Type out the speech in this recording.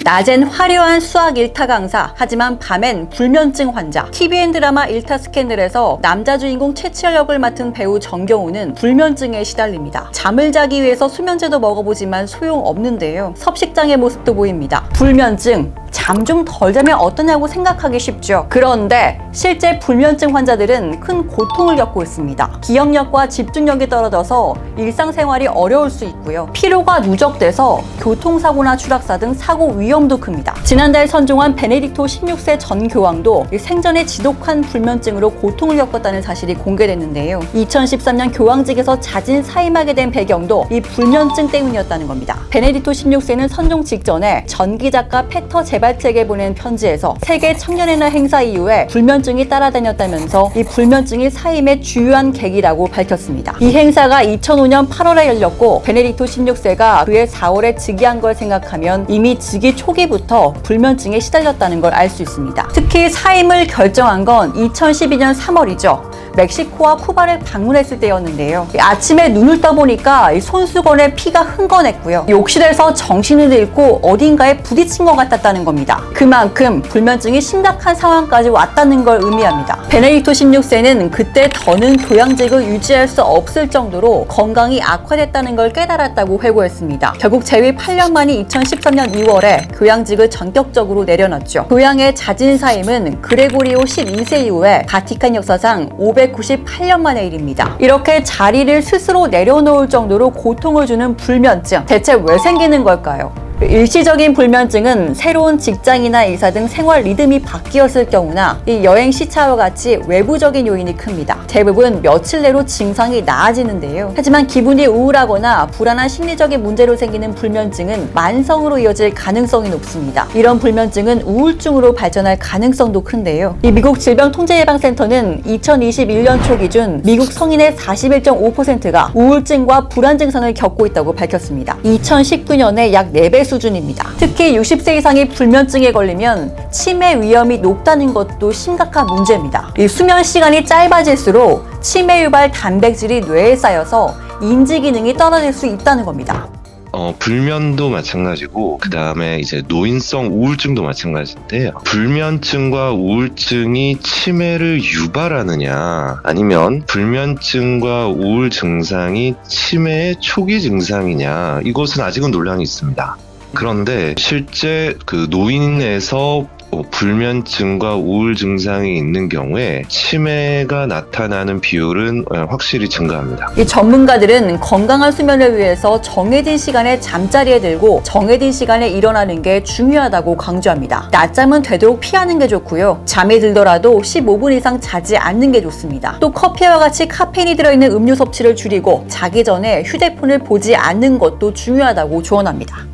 낮엔 화려한 수학 1타 강사, 하지만 밤엔 불면증 환자. TVN 드라마 1타 스캔들에서 남자 주인공 최치열 역을 맡은 배우 정경호는 불면증에 시달립니다. 잠을 자기 위해서 수면제도 먹어보지만 소용없는데요. 섭식장의 모습도 보입니다. 불면증, 잠 좀 덜 자면 어떠냐고 생각하기 쉽죠. 그런데 실제 불면증 환자들은 큰 고통을 겪고 있습니다. 기억력과 집중력이 떨어져서 일상생활이 어려울 수 있고요. 피로가 누적돼서 교통사고나 추락사 등 사고 위험도 큽니다. 지난달 선종한 베네딕토 16세 전 교황도 생전에 지독한 불면증으로 고통을 겪었다는 사실이 공개됐는데요. 2013년 교황직에서 자진 사임하게 된 배경도 이 불면증 때문이었다는 겁니다. 베네딕토 16세는 선종 직전에 전기작가 페터 제발책에 보낸 편지에서 세계 청년의 날 행사 이후에 불면증이 따라다녔다면서 이 불면증이 사임의 주요한 계기라고 밝혔습니다. 이 행사가 2005년 8월에 열렸고 베네딕토 16세가 그해 4월에 즉위한 걸 생각하면 이미 즉위 초기부터 불면증에 시달렸다는 걸 알 수 있습니다. 특히 사임을 결정한 건 2012년 3월이죠. 멕시코와 쿠바를 방문했을 때였는데요. 아침에 눈을 떠보니까 손수건에 피가 흥건했고요. 욕실에서 정신을 잃고 어딘가에 부딪힌 것 같았다는 겁니다. 그만큼 불면증이 심각한 상황까지 왔다는 걸 의미합니다. 베네딕토 16세는 그때 더는 교황직을 유지할 수 없을 정도로 건강이 악화됐다는 걸 깨달았다고 회고했습니다. 결국 재위 8년 만인 2013년 2월에 교황직을 전격적으로 내려놨죠. 교황의 자진 사임은 그레고리오 12세 이후에 바티칸 역사상 598년 만의 일입니다. 이렇게 자리를 스스로 내려놓을 정도로 고통을 주는 불면증, 대체 왜 생기는 걸까요? 일시적인 불면증은 새로운 직장이나 이사 등 생활 리듬이 바뀌었을 경우나 이 여행 시차와 같이 외부적인 요인이 큽니다. 대부분 며칠 내로 증상이 나아지는데요. 하지만 기분이 우울하거나 불안한 심리적인 문제로 생기는 불면증은 만성으로 이어질 가능성이 높습니다. 이런 불면증은 우울증으로 발전할 가능성도 큰데요. 이 미국 질병통제예방센터는 2021년 초 기준 미국 성인의 41.5%가 우울증과 불안 증상을 겪고 있다고 밝혔습니다. 2019년에 약 4배 수준입니다. 특히 60세 이상이 불면증에 걸리면 치매 위험이 높다는 것도 심각한 문제입니다. 이 수면 시간이 짧아질수록 치매 유발 단백질이 뇌에 쌓여서 인지 기능이 떨어질 수 있다는 겁니다. 불면도 마찬가지고 그 다음에 이제 노인성 우울증도 마찬가지인데요. 불면증과 우울증이 치매를 유발하느냐 아니면 불면증과 우울 증상이 치매의 초기 증상이냐, 이것은 아직은 논란이 있습니다. 그런데 실제 그 노인에서 불면증과 우울 증상이 있는 경우에 치매가 나타나는 비율은 확실히 증가합니다. 이 전문가들은 건강한 수면을 위해서 정해진 시간에 잠자리에 들고 정해진 시간에 일어나는 게 중요하다고 강조합니다. 낮잠은 되도록 피하는 게 좋고요. 잠이 들더라도 15분 이상 자지 않는 게 좋습니다. 또 커피와 같이 카페인이 들어있는 음료 섭취를 줄이고 자기 전에 휴대폰을 보지 않는 것도 중요하다고 조언합니다.